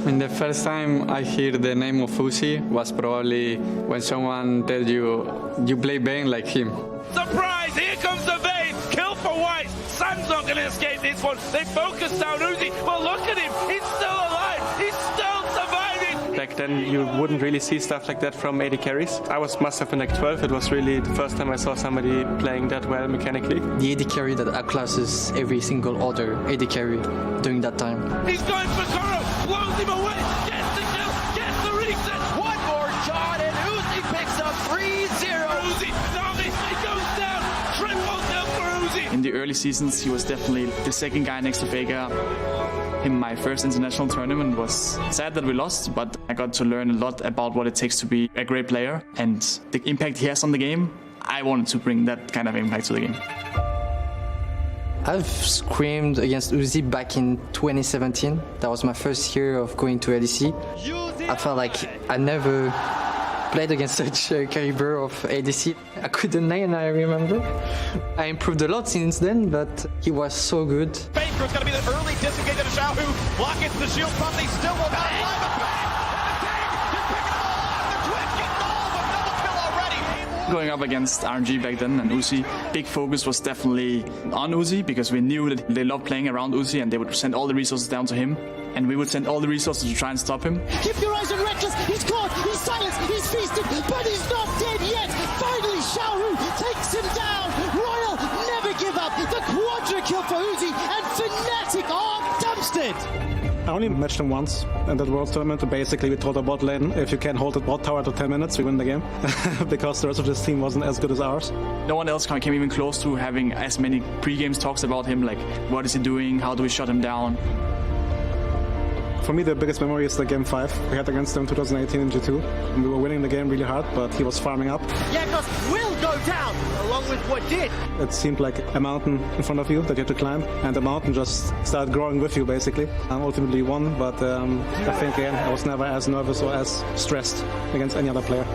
I mean, the first time I hear the name of Uzi was probably when someone tells you play Bane like him. Surprise! Here comes the Bane! Kill for White! Sun's not going to escape this one. They focus down Uzi. Well, look at him. He's still alive. He's still surviving. Back then, you wouldn't really see stuff like that from AD carries. Must have been like 12. It was really the first time I saw somebody playing that well mechanically. The AD carry that outclasses every single other AD carry during that time. He's going for Koro. Blows him away. Gets the kill. Gets the reset. One more shot, and Uzi picks up 3-0. Uzi. Zombie. It goes down. Triple kill for Uzi. In the early seasons, he was definitely the second guy next to FLICKR. In my first international tournament was sad that we lost, but I got to learn a lot about what it takes to be a great player and the impact he has on the game. I wanted to bring that kind of impact to the game. I've screamed against Uzi back in 2017. That was my first year of going to LEC. I felt like I never played against such a caliber of ADC. I couldn't lane, I remember. I improved a lot since then, but he was so good. Baker's going to be the early disengage of Xiaohu. Block into the shield pump. They still will not alive. Going up against RNG back then and Uzi, big focus was definitely on Uzi because we knew that they loved playing around Uzi and they would send all the resources down to him and we would send all the resources to try and stop him. Keep your eyes on Reckless. He's caught, he's silenced, he's feasted, but he's not dead yet. Finally, Xiaohu takes him down. Royal never give up. The quadra kill for Uzi and Fnatic are dumpstered. I only matched him once in that World Tournament. Basically, we told our bot lane, if you can hold the bot tower to 10 minutes, we win the game. Because the rest of this team wasn't as good as ours. No one else came even close to having as many pre-game talks about him, like what is he doing, how do we shut him down. For me, the biggest memory is the game 5 we had against him in 2018 in G2. And we were winning the game really hard, but he was farming up. Yakos will go down, along with what did. It seemed like a mountain in front of you that you had to climb, and the mountain just started growing with you, basically. I ultimately won, but I think, again, I was never as nervous or as stressed against any other player.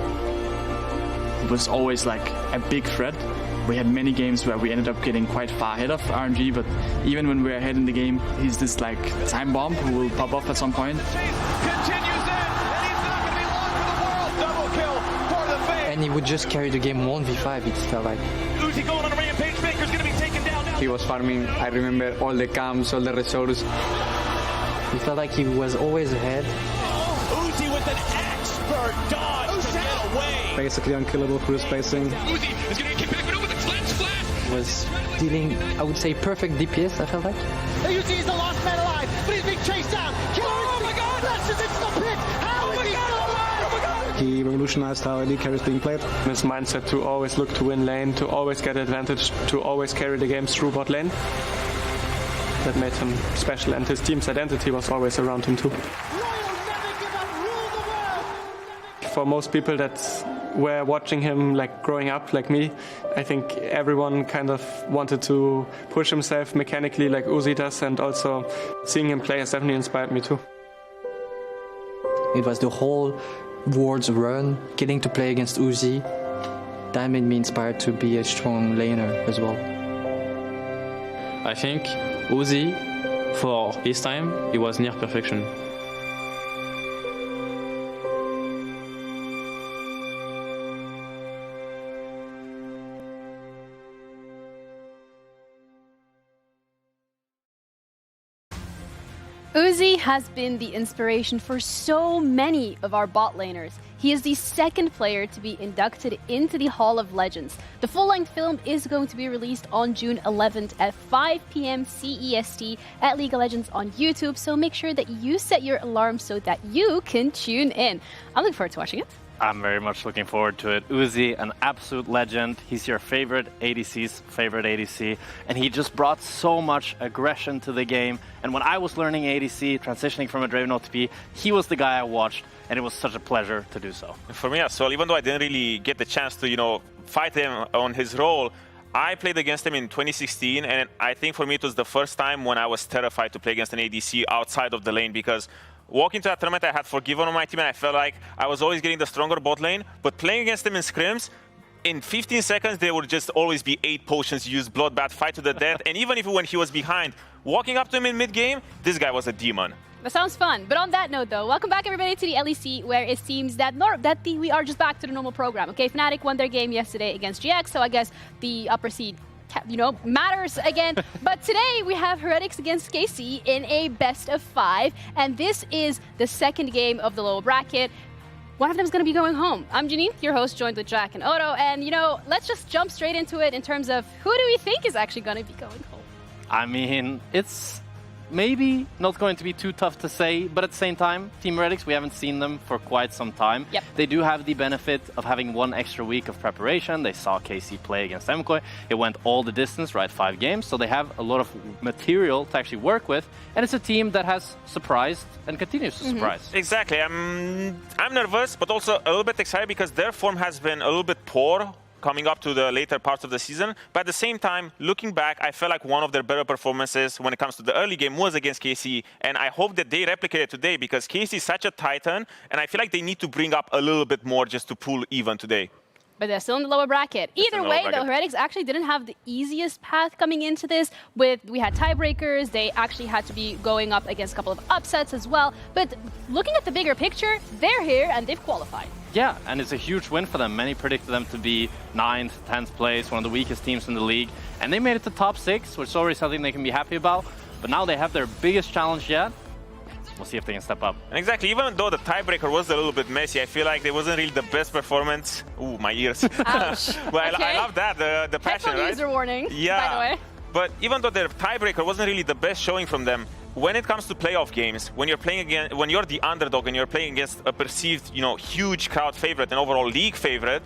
It was always like a big threat. We had many games where we ended up getting quite far ahead of RNG, but even when we're ahead in the game, he's this like time bomb who will pop off at some point. Continues in, and he's not going to be long for the world. Double kill for the Bane. And he would just carry the game 1v5, it felt like. Uzi going on a rampage. Baker's going to be taken down now. He was farming, I remember all the camps, all the resources. He felt like he was always ahead. Uzi with an expert dodge to get away. Basically unkillable through spacing. Uzi is going to get back with a cleanse flash. Was dealing, I would say, perfect DPS, I felt like. Uzi is the last man alive, but he's being chased down. Oh my God! Flashes into the pit. How is he still alive? Oh my God! He revolutionized how LE carry is being played. His mindset to always look to win lane, to always get advantage, to always carry the games through bot lane. That made him special, and his team's identity was always around him too. Royal never give up, rule the world. For most people that were watching him like growing up like me, I think everyone kind of wanted to push himself mechanically like Uzi does, and also seeing him play has definitely inspired me too. It was the whole world's run, getting to play against Uzi. That made me inspired to be a strong laner as well. I think Uzi, for his time, he was near perfection. Uzi has been the inspiration for so many of our bot laners. He is the second player to be inducted into the Hall of Legends. The full-length film is going to be released on June 11th at 5 p.m. CEST at League of Legends on YouTube, so make sure that you set your alarm so that you can tune in. I'm looking forward to watching it. I'm very much looking forward to it. Uzi, an absolute legend. He's your favorite ADC's favorite ADC, and he just brought so much aggression to the game. And when I was learning ADC, transitioning from a Draven OTP, he was the guy I watched, and it was such a pleasure to do so. For me as well, even though I didn't really get the chance to, fight him on his role, I played against him in 2016, and I think for me it was the first time when I was terrified to play against an ADC outside of the lane, because walking to that tournament, I had Forgiven on my team, and I felt like I was always getting the stronger bot lane. But playing against them in scrims, in 15 seconds, there would just always be 8 potions used, bloodbath, fight to the death. And even when he was behind, walking up to him in mid-game, this guy was a demon. That sounds fun. But on that note, though, welcome back, everybody, to the LEC, where it seems that we are just back to the normal program. Okay, Fnatic won their game yesterday against GX, so I guess the upper seed, matters again. But today we have Heretics against KC in a best of 5, and this is the second game of the lower bracket. One of them is going to be going home. I'm Janine, your host, joined with Jack and Odo, and let's just jump straight into it in terms of who do we think is actually going to be going home? I mean, it's maybe not going to be too tough to say, but at the same time, Team Heretics, we haven't seen them for quite some time. Yep. They do have the benefit of having one extra week of preparation. They saw KC play against MKOI. It went all the distance, right? 5 games. So they have a lot of material to actually work with. And it's a team that has surprised and continues to surprise. Exactly. I'm nervous, but also a little bit excited because their form has been a little bit poor coming up to the later parts of the season. But at the same time, looking back, I felt like one of their better performances when it comes to the early game was against KC. And I hope that they replicate it today because KC is such a titan. And I feel like they need to bring up a little bit more just to pull even today. But they're still in the lower bracket. Either way, though, Heretics actually didn't have the easiest path coming into this. We had tiebreakers. They actually had to be going up against a couple of upsets as well. But looking at the bigger picture, they're here and they've qualified. Yeah, and it's a huge win for them. Many predicted them to be 9th, 10th place, one of the weakest teams in the league. And they made it to top 6, which is already something they can be happy about. But now they have their biggest challenge yet. We'll see if they can step up. And exactly, even though the tiebreaker was a little bit messy, I feel like it wasn't really the best performance. Ooh, my ears. Ouch. Well, Okay. I love that, the passion, right? User warning, yeah. by the way. But even though their tiebreaker wasn't really the best showing from them, when it comes to playoff games, when you're playing against, when you're the underdog and you're playing against a perceived, huge crowd favorite and overall league favorite,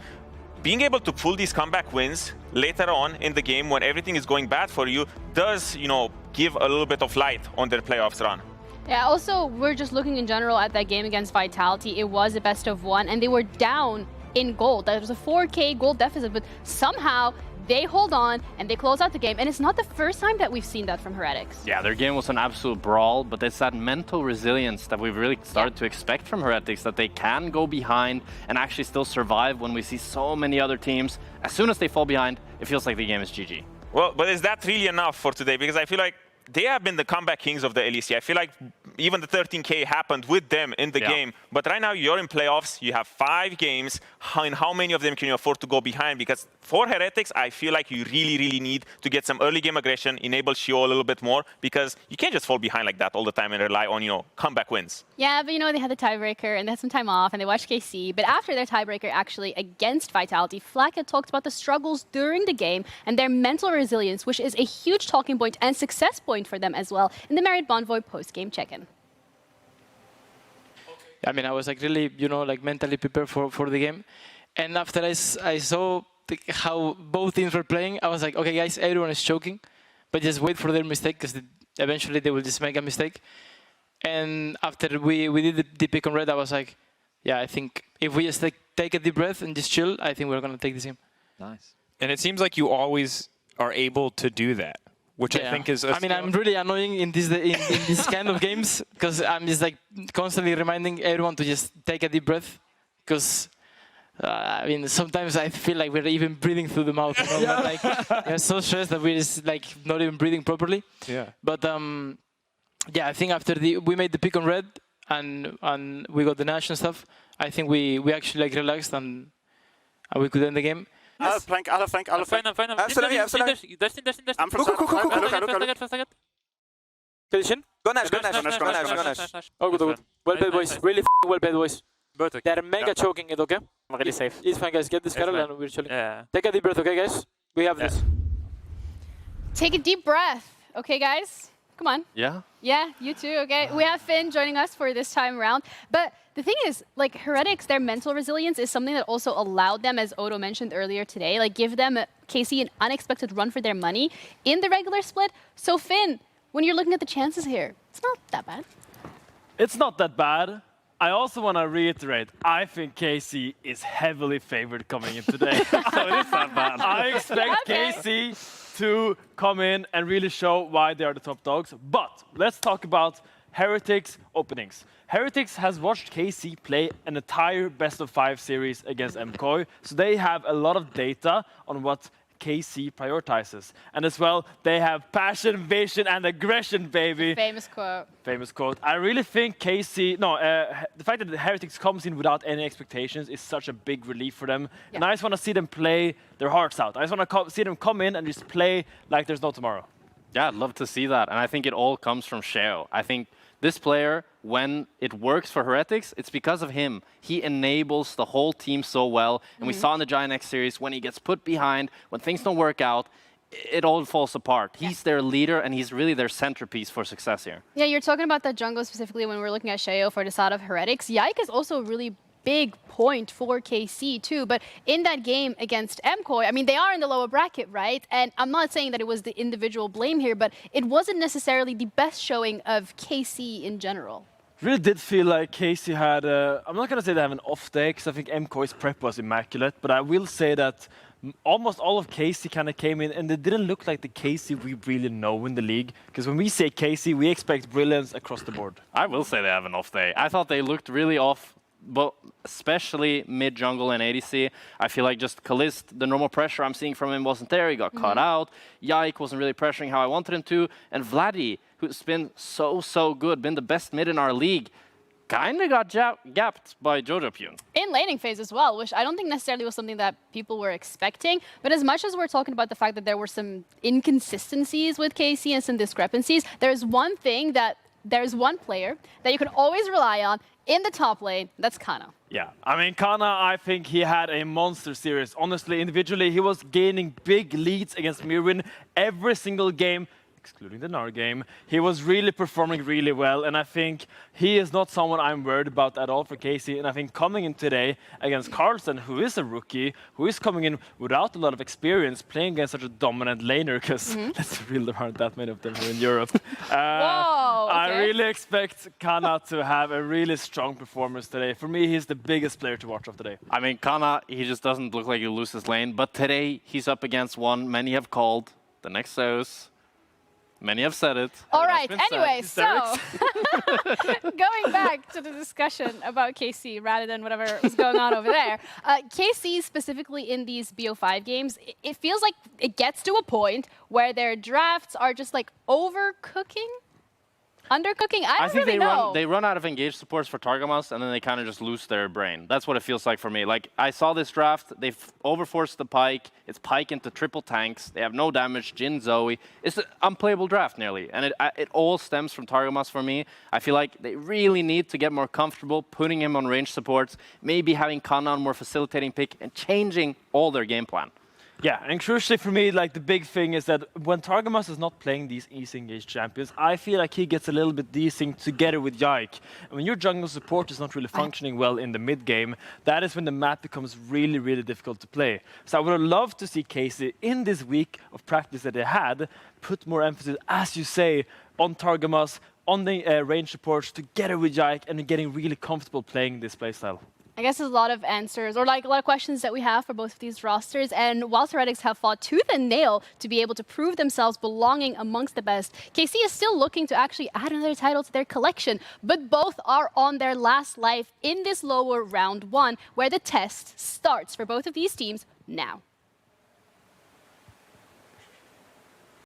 being able to pull these comeback wins later on in the game when everything is going bad for you does, give a little bit of light on their playoffs run. Yeah, also, we're just looking in general at that game against Vitality. It was a best of 1, and they were down in gold. That was a 4K gold deficit, but somehow they hold on and they close out the game. And it's not the first time that we've seen that from Heretics. Yeah, their game was an absolute brawl, but it's that mental resilience that we've really started to expect from Heretics, that they can go behind and actually still survive when we see so many other teams. As soon as they fall behind, it feels like the game is GG. Well, but is that really enough for today? Because I feel like they have been the comeback kings of the LEC. I feel like even the 13K happened with them in the game. But right now, you're in playoffs. You have 5 games. In how many of them can you afford to go behind? Because for Heretics, I feel like you really, really need to get some early game aggression, enable Shio a little bit more, because you can't just fall behind like that all the time and rely on, comeback wins. Yeah, but they had the tiebreaker and they had some time off and they watched KC. But after their tiebreaker actually against Vitality, FLICKR talked about the struggles during the game and their mental resilience, which is a huge talking point and success point for them as well in the Marriott Bonvoy post-game check-in. I mean, I was really, mentally prepared for the game. And after I saw how both teams were playing, I was like, okay, guys, everyone is choking, but just wait for their mistake because eventually they will just make a mistake. And after we did the pick on red, I was like, yeah, I think if we just take a deep breath and just chill, I think we're going to take this game. Nice. And it seems like you always are able to do that, which I think is... I'm really annoying in this kind of games because I'm just constantly reminding everyone to just take a deep breath because sometimes I feel like we're even breathing through the mouth. We're so stressed that we're just not even breathing properly. Yeah. But I think after we made the pick on red and we got the Nash and stuff, I think we actually relaxed and we could end the game. Alle flank. I'm fine. I'm from Position. Go Nash. Oh, good. Well played, boys. Really well played, boys. They're mega choking it, okay? I'm really safe. It's fine, guys. Get this Carol and we're chilling. Yeah. Take a deep breath, okay, guys? We have this. Take a deep breath. Okay, guys? Come on. Yeah? Yeah, you too, okay? We have Finn joining us for this time around. But the thing is, Heretics, their mental resilience is something that also allowed them, as Odo mentioned earlier today, give them, KC, an unexpected run for their money in the regular split. So, Finn, when you're looking at the chances here, it's not that bad. It's not that bad. I also want to reiterate, I think KC is heavily favored coming in today. So it is not bad. I expect KC to come in and really show why they are the top dogs. But let's talk about Heretics openings. Heretics has watched KC play an entire best of 5 series against MKOI, so they have a lot of data on what KC prioritizes. And as well, they have passion, vision, and aggression, baby. Famous quote. Famous quote. I really think KC, the fact that the Heretics comes in without any expectations is such a big relief for them. Yeah. And I just want to see them play their hearts out. I just want to see them come in and just play like there's no tomorrow. Yeah, I'd love to see that. And I think it all comes from Sheo. I think this player, when it works for Heretics, it's because of him. He enables the whole team so well. And we saw in the Giant X series, when he gets put behind, when things don't work out, it all falls apart. He's their leader, and he's really their centerpiece for success here. Yeah, you're talking about the jungle specifically when we're looking at Sheo for the side of Heretics. Yike is also a really big point for KC too, but in that game against MKOI, I mean, they are in the lower bracket, right? And I'm not saying that it was the individual blame here, but it wasn't necessarily the best showing of KC in general. Really did feel like KC had, I'm not going to say they have an off day, because I think MKOI's prep was immaculate, but I will say that almost all of KC kind of came in, and they didn't look like the KC we really know in the league. Because when we say KC, we expect brilliance across the board. I will say they have an off day. I thought they looked really off, but especially mid-jungle and ADC. I feel like just Kalist, the normal pressure I'm seeing from him wasn't there. He got caught out. Yike wasn't really pressuring how I wanted him to. And Vladdy, who's been so good, been the best mid in our league, kind of got gapped by Jojo Pune. In laning phase as well, which I don't think necessarily was something that people were expecting. But as much as we're talking about the fact that there were some inconsistencies with KC and some discrepancies, there's one player that you can always rely on in the top lane. That's Kana. Yeah, I mean, Kana, I think he had a monster series. Honestly, individually, he was gaining big leads against Mirwin every single game, excluding the Gnar game. He was really performing really well, and I think he is not someone I'm worried about at all for KC. And I think coming in today against Carlsen, who is a rookie, who is coming in without a lot of experience, playing against such a dominant laner, because let's be real, there aren't that many of them here in Europe. I really expect Kana to have a really strong performance today. For me, he's the biggest player to watch of today. I mean, Kana, he just doesn't look like he'll lose his lane, but today he's up against one many have called the Nexus. Many have said it. All right, anyway, so going back to the discussion about KC rather than whatever was going on over there, KC specifically in these BO5 games, it feels like it gets to a point where their drafts are just like overcooking. Undercooking? I don't really know. They run out of engaged supports for Targamas, and then they kind of just lose their brain. That's what it feels like for me. Like, I saw this draft, they've overforced the Pyke. It's Pyke into triple tanks. They have no damage, Jhin, Zoe. It's an unplayable draft, nearly. And it all stems from Targamas for me. I feel like they really need to get more comfortable putting him on range supports, maybe having Kana on more facilitating pick, and changing all their game plan. Yeah, and crucially for me, like the big thing is that when Targamas is not playing these easy engaged champions, I feel like he gets a little bit desynced together with Yike. And when your jungle support is not really functioning well in the mid game, that is when the map becomes really, really difficult to play. So I would love to see KC in this week of practice that they had put more emphasis, as you say, on Targamas, on the range supports together with Yike, and getting really comfortable playing this playstyle. I guess there's a lot of answers, or like a lot of questions that we have for both of these rosters. And whilst Heretics have fought tooth and nail to be able to prove themselves belonging amongst the best, KC is still looking to actually add another title to their collection. But both are on their last life in this lower round one, where the test starts for both of these teams now.